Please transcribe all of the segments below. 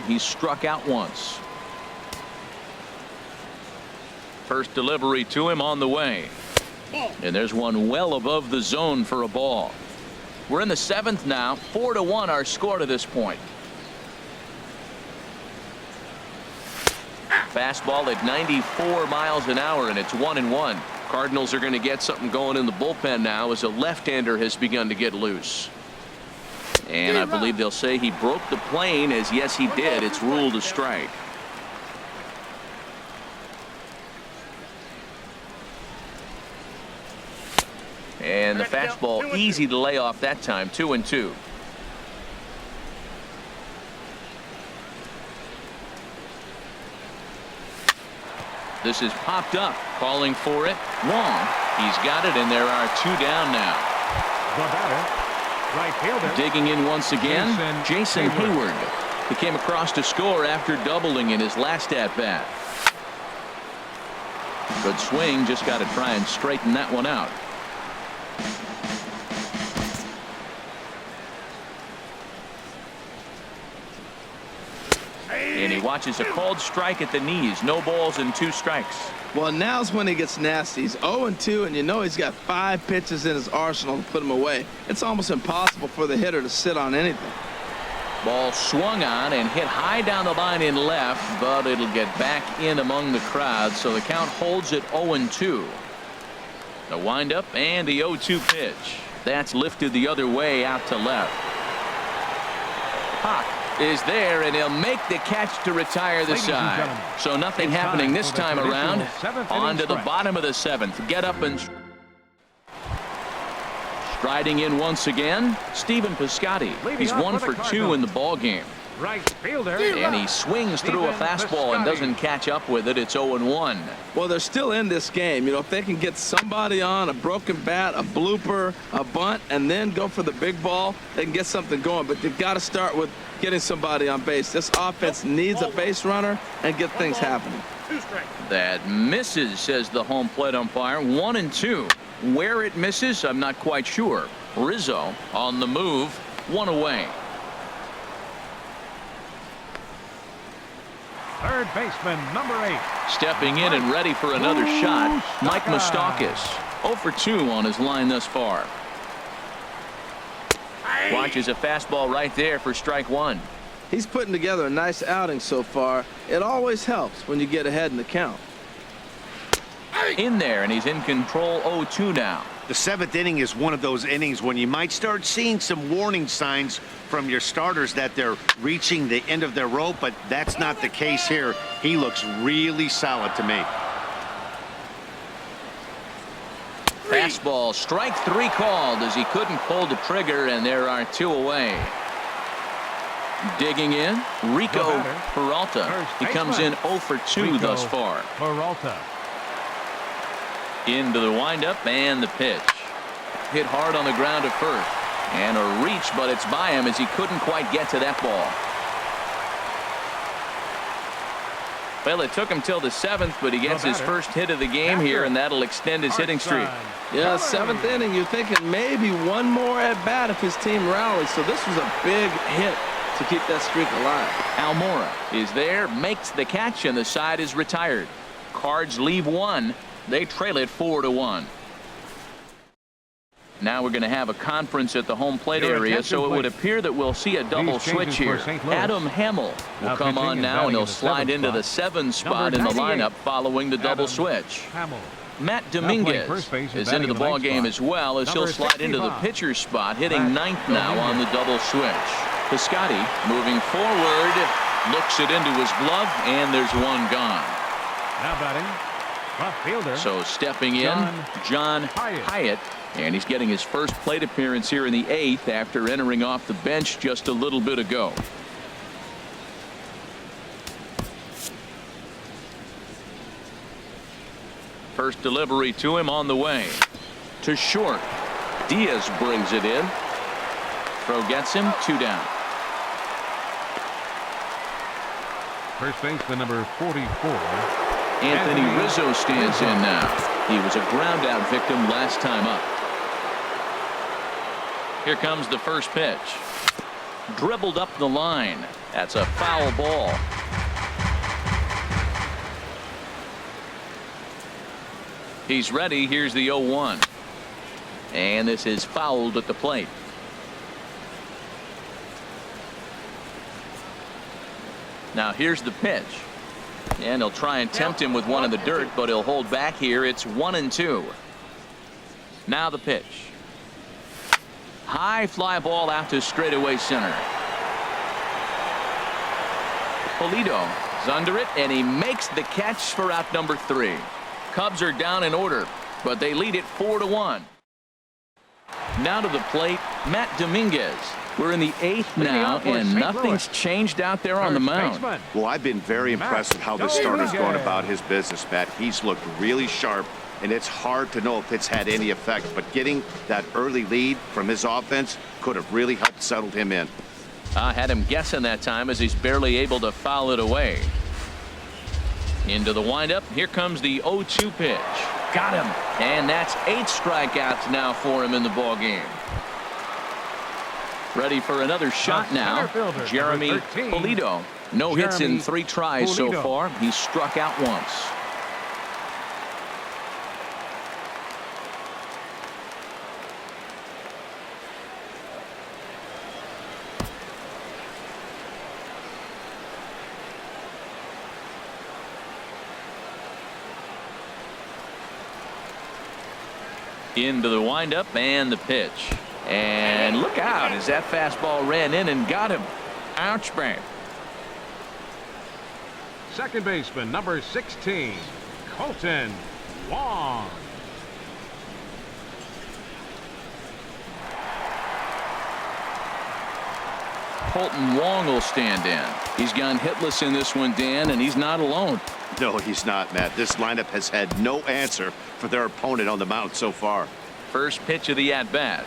He's struck out once. First delivery to him on the way. And there's one well above the zone for a ball. We're in the 7th now. 4-1 our score to this point. Fastball at 94 miles an hour, and it's 1-1. Cardinals are going to get something going in the bullpen now as a left-hander has begun to get loose. And I believe they'll say he broke the plane, as yes he did. It's ruled a strike. And the fastball easy to lay off that time. 2-2. This is popped up, calling for it. Wong, he's got it, and there are 2 down now. The batter, right fielder, digging in once again, Jason Hayward. He came across to score after doubling in his last at bat. Good swing, just got to try and straighten that one out. And he watches a called strike at the knees. No balls and 2 strikes. Well, now's when he gets nasty. He's 0-2, and you know he's got 5 pitches in his arsenal to put him away. It's almost impossible for the hitter to sit on anything. Ball swung on and hit high down the line in left, but it'll get back in among the crowd, so the count holds at 0-2. The windup and the 0-2 pitch. That's lifted the other way out to left. Hawk is there, and he'll make the catch to retire the side. So nothing happening this time around. On to the bottom of the 7th. Get up and striding in once again, Stephen Piscotty. He's 1 for 2 in the ball game. right fielder, and he swings through a fastball and doesn't catch up with it. It's 0-1. Well, they're still in this game. You know, if they can get somebody on a broken bat, a blooper, a bunt, and then go for the big ball, they can get something going. But they've got to start with getting somebody on base. This offense needs a base runner and get things happening. That misses, says the home plate umpire. 1-2. Where it misses, I'm not quite sure. Rizzo on the move, 1 away. Third baseman, number 8. Stepping in and ready for another shot, Mike Moustakas. 0 for 2 on his line thus far. Watches a fastball right there for strike 1. He's putting together a nice outing so far. It always helps when you get ahead in the count. In there, and he's in control. 0-2 now. The 7th inning is one of those innings when you might start seeing some warning signs from your starters that they're reaching the end of their rope, but that's not the case here. He looks really solid to me. Fastball, strike 3 called as he couldn't pull the trigger, and there are 2 away. Digging in, Rico Peralta. He comes in 0 for 2 thus far. Peralta. Into the windup and the pitch. Hit hard on the ground at first. And a reach, but it's by him as he couldn't quite get to that ball. Well, it took him till the 7th, but he gets his first hit of the game here, and that'll extend his hitting streak. Yeah, 7th inning, you're thinking maybe one more at bat if his team rallies. So this was a big hit to keep that streak alive. Almora is there, makes the catch, and the side is retired. Cards leave 1. They trail it 4-1. Now we're going to have a conference at the home plate area, so it would appear that we'll see a double switch here. Adam Hamill will come on now, and he'll slide into the 7 spot in the lineup following the double switch. Matt Dominguez is into the ball game as well, as he'll slide into the pitcher's spot, hitting 9th now on the double switch. Piscotty moving forward, looks it into his glove, and there's 1 gone. Now batting, left fielder. So stepping in, John Hyatt. And he's getting his first plate appearance here in the 8th after entering off the bench just a little bit ago. First delivery to him on the way. To short. Diaz brings it in. Throw gets him, 2 down. First baseman number 44. Anthony Rizzo stands in now. He was a ground out victim last time up. Here comes the first pitch. dribbled up the line. That's a foul ball. He's ready. Here's the 0-1. And this is fouled at the plate. Now here's the pitch. And he'll try and tempt him with one in the dirt, but he'll hold back here. It's 1-2. Now the pitch. High fly ball out to straightaway center. Polito is under it, and he makes the catch for out number 3. Cubs are down in order, but they lead it 4-1. Now to the plate, Matt Dominguez. We're in the 8th now, and nothing's changed out there on the mound. Well, I've been very impressed with how this starter's going about his business, Matt. He's looked really sharp, and it's hard to know if it's had any effect. But getting that early lead from his offense could have really helped settle him in. I had him guessing that time as he's barely able to foul it away. Into the windup. Here comes the 0-2 pitch. Got him. And that's 8 strikeouts now for him in the ball game. Ready for another shot now. Jeremy Polito. No hits in 3 tries so far. He's struck out once. Into the windup and the pitch. And look out as that fastball ran in and got him. Ouch, man. Second baseman, number 16, Colton Wong. Colton Wong will stand in. He's gone hitless in this one, Dan, and he's not alone. No, he's not, Matt. This lineup has had no answer for their opponent on the mound so far. First pitch of the at-bat.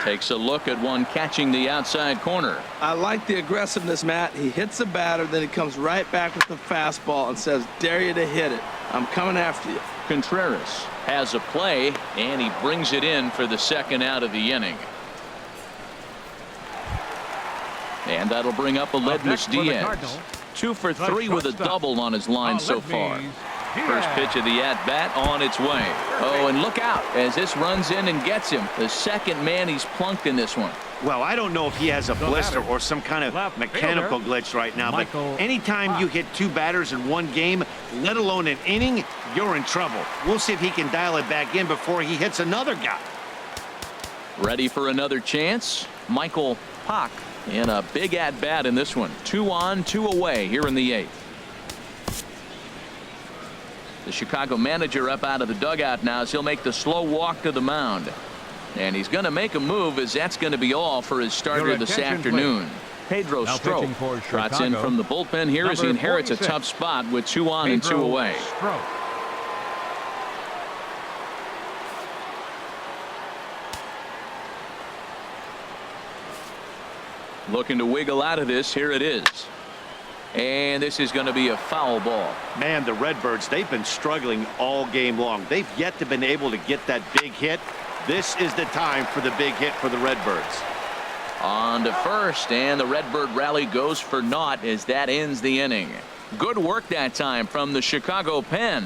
Takes a look at one catching the outside corner. I like the aggressiveness, Matt. He hits the batter, then he comes right back with the fastball and says, dare you to hit it. I'm coming after you. Contreras has a play, and he brings it in for the second out of the inning. And that'll bring up Aledmys Diaz. 2 for 3 with a double on his line so far. First pitch of the at-bat on its way. Oh, and look out as this runs in and gets him. The second man he's plunked in this one. Well, I don't know if he has a blister or some kind of mechanical glitch right now, but anytime you hit 2 batters in one game, let alone an inning, you're in trouble. We'll see if he can dial it back in before he hits another guy. Ready for another chance? Michael Pock in a big at-bat in this one. 2 on, 2 away here in the 8th. The Chicago manager up out of the dugout now as he'll make the slow walk to the mound. And he's going to make a move as that's going to be all for his starter this afternoon. Pedro Strop trots in from the bullpen here as he inherits a tough spot with 2 on and 2 away. Looking to wiggle out of this. Here it is. And this is going to be a foul ball. Man, the Redbirds, they've been struggling all game long. They've yet to been able to get that big hit. This is the time for the big hit for the Redbirds. On to first, and the Redbird rally goes for naught as that ends the inning. Good work that time from the Chicago pen.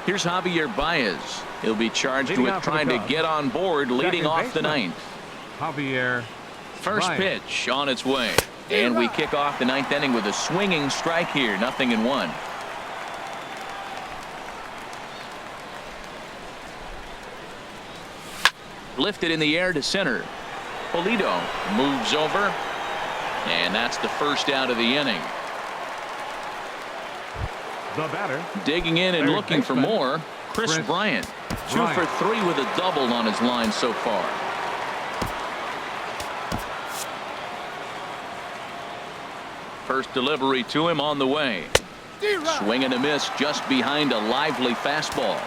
Here's Javier Baez. He'll be charged with trying to get on board leading off the 9th. Javier First pitch on its way. And we kick off the 9th inning with a swinging strike here. 0-1. Lifted in the air to center. Polito moves over. And that's the first out of the inning. The batter. Digging in and looking for more. Chris Bryant. 2 for 3 with a double on his line so far. First delivery to him on the way. Swing and a miss just behind a lively fastball.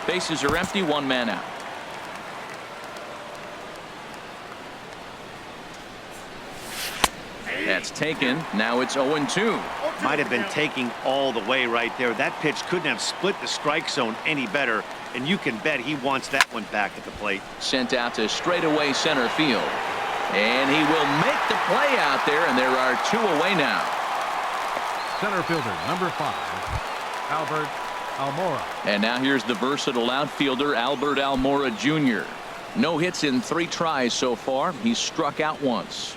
Bases are empty, 1 man out. That's taken. Now it's 0-2. Might have been taking all the way right there. That pitch couldn't have split the strike zone any better. and you can bet he wants that one back at the plate. Sent out to straightaway center field. And he will make the play out there, and there are 2 away now. Center fielder, number 5, Albert Almora. And now here's the versatile outfielder, Albert Almora Jr. No hits in 3 tries so far. He's struck out once.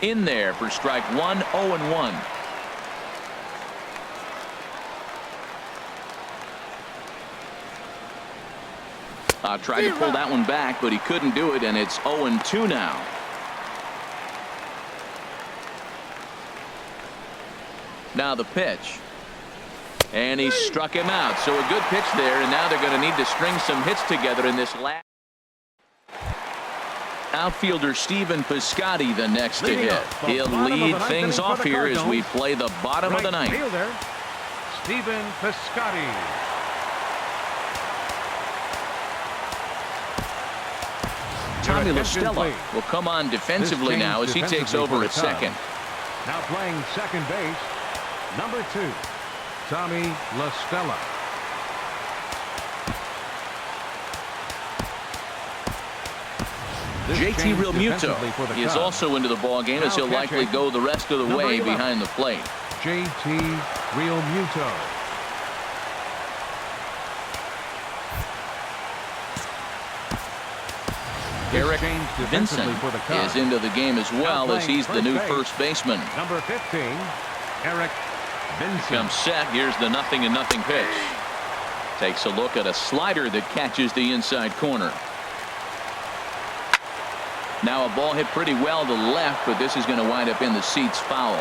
In there for strike 1, 0-1. Tried to pull that one back, but he couldn't do it, and it's 0-2 now. Now the pitch. And he struck him out. So a good pitch there, and now they're going to need to string some hits together in this last. Outfielder Stephen Piscotty the next to hit. He'll lead things off here as we play the bottom of the ninth. Fielder, Stephen Piscotty. Tommy La Stella will come on defensively now as he takes over at second. Now playing second base, number 2, Tommy La Stella. JT Realmuto is also into the ball game as he'll likely go the rest of the way behind the plate. JT Realmuto. Eric Vincent is into the game as well as he's the new first baseman. Number 15, Eric Vincent. Comes set. Here's the 0-0 pitch. Takes a look at a slider that catches the inside corner. Now a ball hit pretty well to left, but this is going to wind up in the seats foul.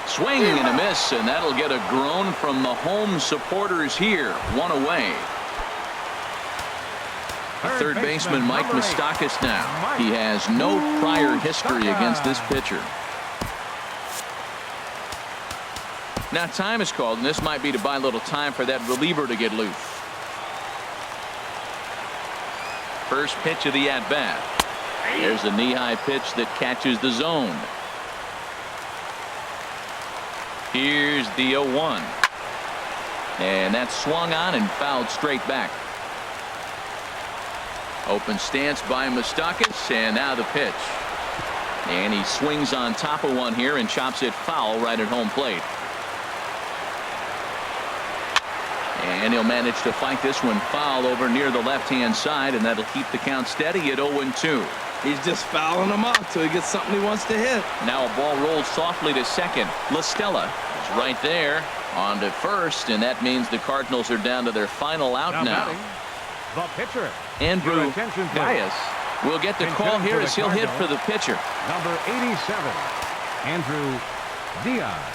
Swing and a miss, and that'll get a groan from the home supporters here. 1 away. Third baseman Mike Moustakas now. He has no prior history against this pitcher. Now time is called, and this might be to buy a little time for that reliever to get loose. First pitch of the at-bat. There's a knee-high pitch that catches the zone. Here's the 0-1. And that's swung on and fouled straight back. Open stance by Moustakas, and now the pitch. And he swings on top of one here and chops it foul right at home plate. And he'll manage to fight this one foul over near the left-hand side, and that'll keep the count steady at 0-2. He's just fouling them off till he gets something he wants to hit. Now a ball rolls softly to second. La Stella is right there on to first, and that means the Cardinals are down to their final out now. The pitcher, Andrew Dias will get the call here as he'll hit for the pitcher. Number 87, Andrew Diaz.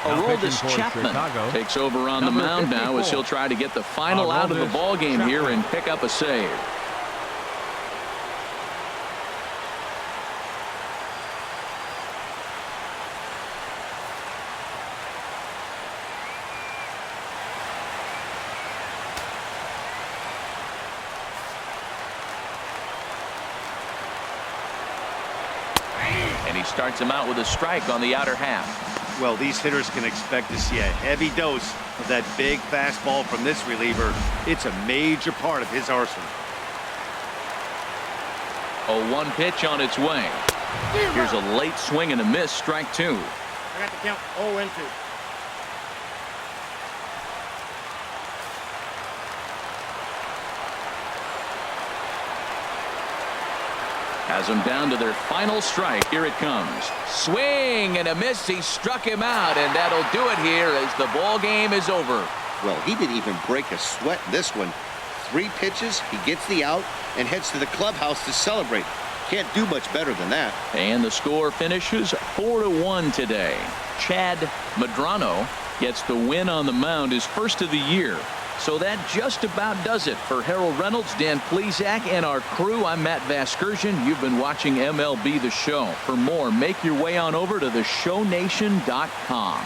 Aroldis Chapman takes over on the mound now as he'll try to get the final out of the ball game here and pick up a save. And he starts him out with a strike on the outer half. Well, these hitters can expect to see a heavy dose of that big fastball from this reliever. It's a major part of his arsenal. A 1 pitch on its way. Here's a late swing and a miss, strike 2. I got the count 0-2. Has them down to their final strike. Here it comes. Swing and a miss. He struck him out, and that'll do it here as the ball game is over. Well, he didn't even break a sweat in this one. 3 pitches, he gets the out and heads to the clubhouse to celebrate. Can't do much better than that. And the score finishes 4-1 today. Chad Medrano gets the win on the mound, his first of the year. So that just about does it for Harold Reynolds, Dan Plesac, and our crew. I'm Matt Vasgersian. You've been watching MLB The Show. For more, make your way on over to theshownation.com.